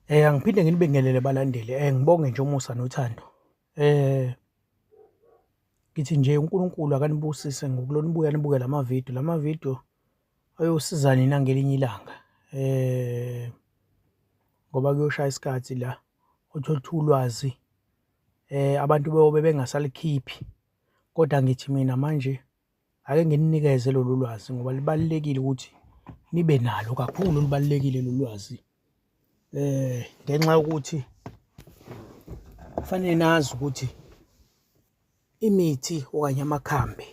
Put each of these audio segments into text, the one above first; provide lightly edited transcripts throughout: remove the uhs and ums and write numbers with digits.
Angiphinde ngilibingelele balandeli, ngibonge nje umusa nothando. Ngithi nje uNkulunkulu akanibusise ngokulona nibuya nibuke lamavidiyo. Lamavidiyo ayosiza nina ngelinye ilanga. Ngoba kuyoshaya isikhathi la uthole ukuthi ulwazi abantu beyobe bengasalikhiphi. Kodwa ngithi mina manje ake ngininikeze lolu lwazi ngoba libalulekile ukuthi nibe nalo kakhulu, libalulekile lolu lwazi. Ngenxa yokuthi kufanele nazi ukuthi imithi okanye amakhambi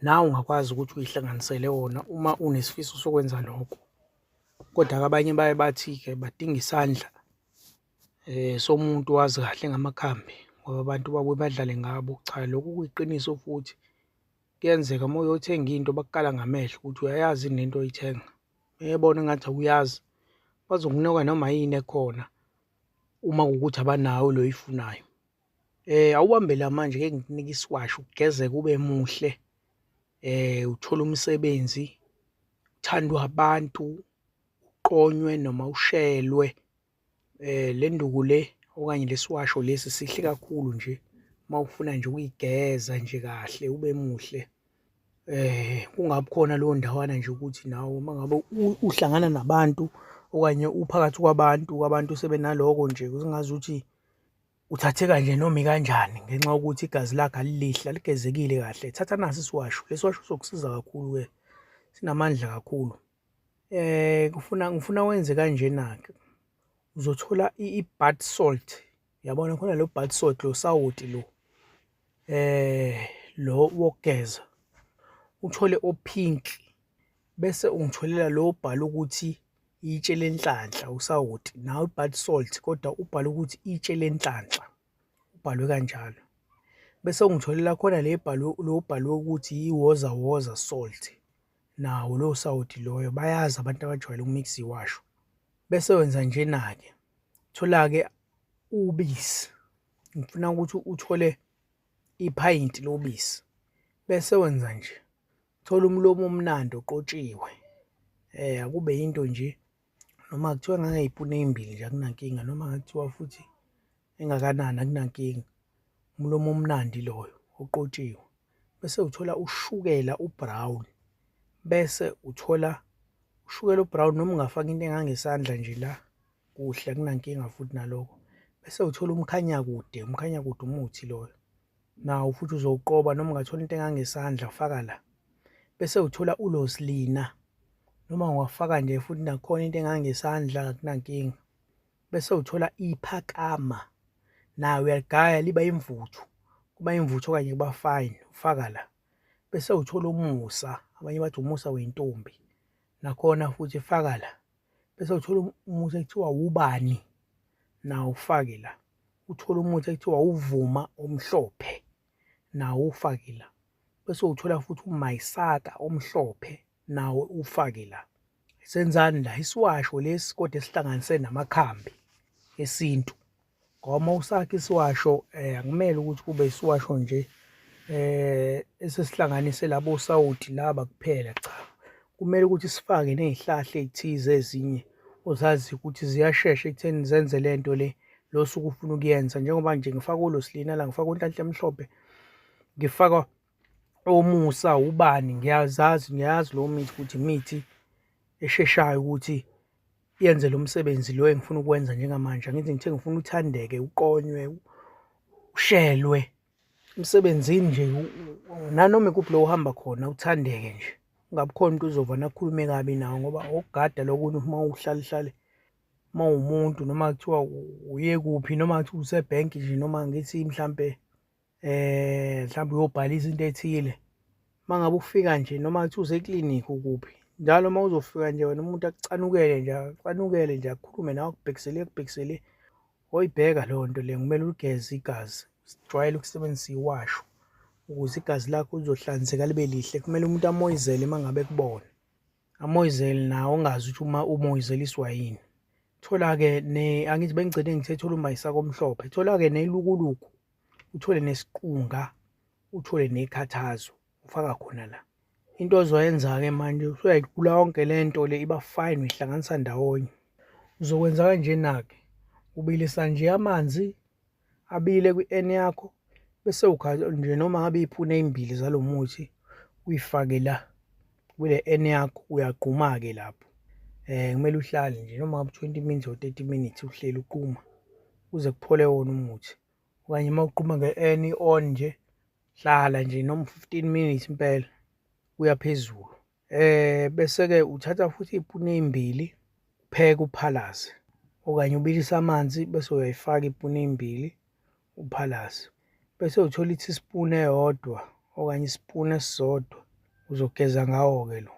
nawe ungakwazi ukuthi uyihlanganisele wona uma unesifiso sokwenza lokho. Kodwa-ke abanye baye bathi-ke badinga isandla somuntu owazi kahle ngamakhambi ngoba abantu babuye badlale ngabo. Cha, lokhu kuyiqiniso futhi kuyenzeka uma uyothenga into bakukala ngamehlo ukuthi uyayazi yini lento oyithenga. Bebona engathi awuyazi bazokunika noma yini ekhona uma kuwukuthi abanayo lo oyifunayo. Awubambe la manje ke ngikunika isiwasho ugezeke ube muhle, uthole umsebenzi, uthandwe abantu, uqonywe noma ushelwe. Le nduku le okanye lesiwasho lesi sihle kakhulu nje uma ufuna nje ukuyigeza nje kahle ube muhle. Kungabi khona leyo ndawana nje ukuthi nawe uma ngabe uhlangana nabantu okanye uphakathi kwabantu, abantu sebenaloko nje usungazuthi uthatheka nje noma ikanjani ngenxa yokuthi igazi lakho alilihle, aligezekile kahle. Thatha nasi isiwasho, lesiwasho sizokusiza kakhulu-ke, sinamandla kakhulu. Ngifuna wenze kanjena-ke, uzothola i-bath salt, yabona khona lo bath salt, lo sawoti lo, lo wokugeza, uthole o-pink bese ungitholela lo obhala ukuthi itshe lenhlanhla, usawoti, nawo i-bath salt kodwa ubhale ukuthi itshe lenhlanhla, ubhalwe kanjalo. Bese ungitholela khona lo obhalwe ukuthi iwozawoza salt, nawo lowo sawoti loyo, bayazi abantu abajwayele ukumikisa iwasho. Bese wenza njena-ke, thola-ke ubisi, ngifuna ukuthi uthole iphayinti lobisi, bese wenza nje, thola umlomo omnandi oqotshiwe, akube yinto nje noma kuthiwa ngangey'puni ey'mbili nje akunankinga, noma kungathiwa futhi engakanani akunankinga, umlomo omnandi loyo oqotshiwe. Bese uthola ushukela u-brown, bese uthola ushukela u-brown noma ungafaka into engangesandla nje la, kuhle akunankinga futhi nalokho. Bese uthola umkhanyakude, umkhanyakude umuthi loyo, nawo futhi uzowuqoba noma ungathola into engangesandla faka la. Bese uthola ulosilina noma ungafaka nje futhi nakhona into engangesandla akunankinga. Bese uthola iphakama, nawe uyaligaya liba imvuthu, kuba imvuthu okanye kuba fine, ufaka la. Bese uthola umusa, abanye bathi umusa wey'ntombi, nakhona futhi faka la. Bese uthola umuthi ekuthiwa ubani, nawo ufake la. Uthole umuthi ekuthiwa uvuma omhlophe, nawo ufake la. Bese uthola futhi umayisaka omhlophe, nawo ufake la. Senzani la? Isiwasho lesi kodwa esihlanganise namakhambi esintu. Ngoba uma usakha isiwasho akumele ukuthi kube isiwasho nje esesihlanganise labo sawoti laba kuphela, cha. Kumele ukuthi sifake ney'hlahla ey'thize ezinye ozazi ukuthi ziyashesha ekutheni zenze le nto le osuke ufuna ukuyenza. Njengoba nje ngifaka ulosilina la, ngifaka unhlanhla emhlophe, ngifaka omusa, ubani, ngiyazi lowo mithi ukuthi imithi esheshayo ukuthi yenze lo msebenzi lo engifuna ukwenza njengamanje. Angithi ngithe ngifuna uthandeke, uqonywe, ushelwe emsebenzini nje, nanoma ikuphi la ohamba khona uthandeke nje, kungabi khona umuntu uzova nakhulume kabi nawe ngoba okugada lokunye uma uhlale uma uwumuntu noma kuthiwa uye kuphi noma kuthiwa usebhenki nje noma ngithi mhlampe mhlawumbe uyobhalisa into ethile. Uma ngabe ufika nje noma kuthiwa useklinikhi ukuphi, njalo uma uzofika nje wena umuntu akucanukele nje akhulume nawe akubhekisele, oyibheka leyo nto leyo, kumele uligeze igazi, sijwayele ukusebenzisa iwasho ukuze igazi lakho lizohlanzeka libe lihle. Kumele umuntu amoyizele uma ngabe ekubona, amoyizele nawe ungazi ukuthi uma umoyizeliswa yini. Thola-ke angithi bengigcine ngithe thola umayisaka omhlophe, thola-ke nelukuluku, uthole nesiqunga, uthole nekhathazo, ufaka khona la. Into ozoyenza-ke manje usuyayigula yonke le nto le iba fine, uyihlanganisa ndawonye. Uzokwenza kanjena-ke, ubilisa nje amanzi abile kwi-N yakho bese ukha nje noma ngabe iy'puni ey'mbili zalo muthi uyifake la kule N yakho, uyaqhuma-ke lapho. Kumele uhlale nje noma ngabe 20 minutes or 30 minutes uhleli uqhuma kuze kuphole wona umuthi. Okanye uma uqhuma nge-N on nje, hlala nje noma 15 minutes impela kuya phezulu. Bese-ke uthatha futhi iy'puni ey'mbili upheke uphalaze, okanye ubilise amanzi bese uyayifaka iy'puni ey'mbili uphalaze. Bese uthola i-teaspoon eyodwa okanye isipuni esisodwa uzogeza ngawo-ke lo.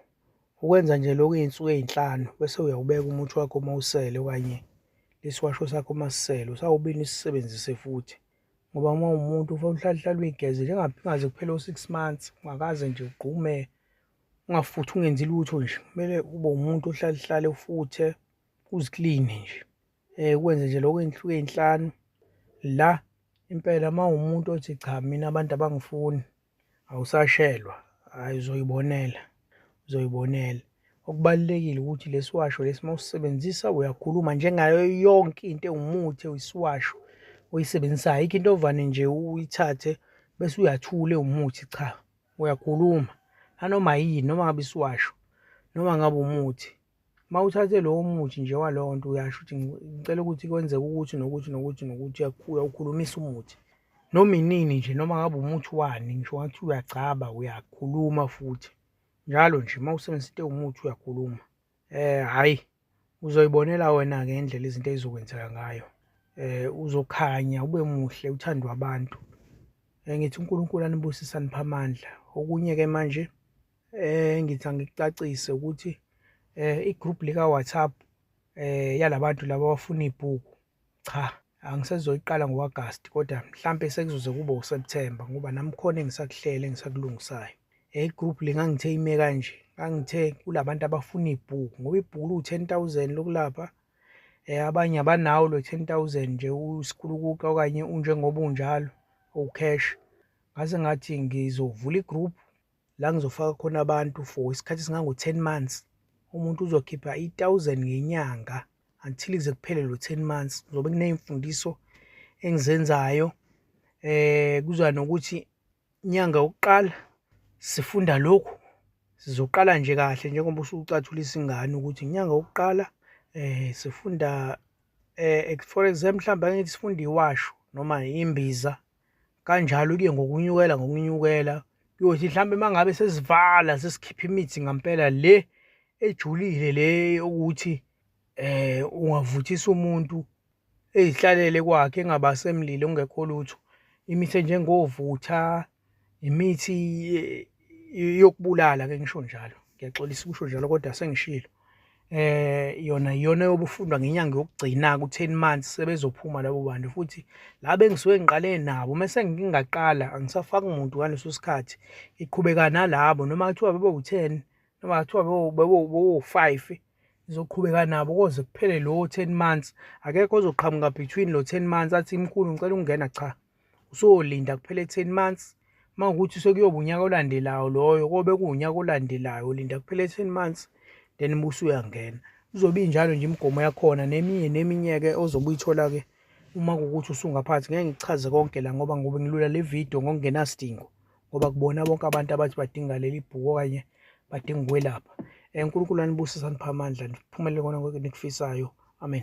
Ukwenza nje lokhu iy'nsuku ey'nhlanu bese uyawubeka umuthi wakho mawusele, okanye lesiwasho sakho masisele usawubini usisebenzise futhi. Ngoba uma uwumuntu ufanele uhlale uy'geze kungaze kuphele u-6 months ungakaze nje ugqume, ungafuthi ungenzi lutho nje. Kumele ube umuntu ohlale ufuthe uzikline nje. Ukwenze nje lokho iy'nsuku ey'nhlanu la impela uma uwumuntu othi cha mina abantu abangifuni awusashelwa, hhayi uzoyibonela. Okubalulekile ukuthi lesiwasho lesi mawusisebenzisa uyakhuluma njengayo yonke into ewumuthi oyisiwasho oyisebenzisayo. Ayikho into ovane nje uyithathe bese uyathula ewumuthi, cha, uyakhuluma nanoma yini, noma ngabe isiwasho noma ngabe umuthi. Uma uthathe lowo muthi nje walowo nto uyasho ukuthi ngicela ukuthi kwenzeke ukuthi nokuthi nokuthi nokuthi, uyawukhulumisa umuthi. Noma inini nje, noma ngabe umuthi wani, ngisho ngathi uyagcaba uyakhuluma futhi njalo nje uma usebenzisa into ewumuthi uyakhuluma. Hhayi, uzoyibonela wena-ke indlela izinto ey'zokwenzeka ngayo. Uzokhanya ube muhle uthandwe abantu. Ngithi uNkulunkulu anibusise aniphe amandla. Okunye-ke manje ngithi angikucacise ukuthi i-group lika-WhatsApp yalabantu laba abafuna iy'bhuku, cha, angisezoyiqala ngo-Agasti kodwa mhlampe sekuzoze kube uSepthemba ngoba nami khona engisakuhlela engisakulungisayo. I-group ngangithe ime kanje, ngangithe kulabantu abafuna iy'bhuku ngoba ibhuku liwu-10,000 lokulapha. Abanye abanawo lo 10,000 nje usikhulukuka okanye unjengoba unjalo uwukheshi. Ngase ngathi ngizovula i-group la ngizofaka khona abantu for isikhathi esingango-10 months. Umuntu uzokhipha 8,000 ngenyanga until kuze kuphele lo 10 months. Kuzobe kuney'mfundiso engizenzayo. Kuzoba nokuthi inyanga yokuqala sifunda lokhu, sizoqala nje kahle njengoba usucathulisa ingane ukuthi inyanga yokuqala sifunda for example mhlawumbe ake ngithi sifunda iwasho noma imbiza kanjalo kuye ngokunyukela kuyothi mhlawumbe uma ngabe sesivala sesikhipha imithi ngampela le ejulile le yokuthi ungavuthisa umuntu ey'hlalele kwakhe engabase emlilo ongekho lutho. Imithi enjengovutha, imithi yokubulala-ke ngisho njalo, ngiyaxolisa ukusho njalo kodwa sengishilo. Yona yobe ufundwa ngenyanga yokugcina ku-10 months sebezophuma labo bantu futhi laba engisuke ngiqale nabo mese ngingaqala angisafaki muntu ngaleso sikhathi iqhubeka nalabo noma kuthiwa bebewu-10 noma kuthiwa bewu-5 izoqhubeka nabo koze kuphele lo 10 months. Akekho ozoqhamuka between lo 10 months athi mkhulu ngicela ukungena, cha, usolinda kuphele 10 months. Uma ukuthi sekuyoba unyaka olandelayo loyo kobe kuwunyaka olandelayo ulinda kuphele 10 months then bese uyangena. Kuzobe injalo nje imigomo yakhona neminye-ke ozobe uyithola-ke uma kuwukuthi usungaphansi. Ngeke ngichaze konke la ngoba ngilula le video ngokungenasidingo ngoba kubona bonke abantu abathi badinga leli bhuku okanye badinga ukwelapha. uNkulunkulu anibusise aniphe amandla niphumelele kona konke enikufisayo. Amen.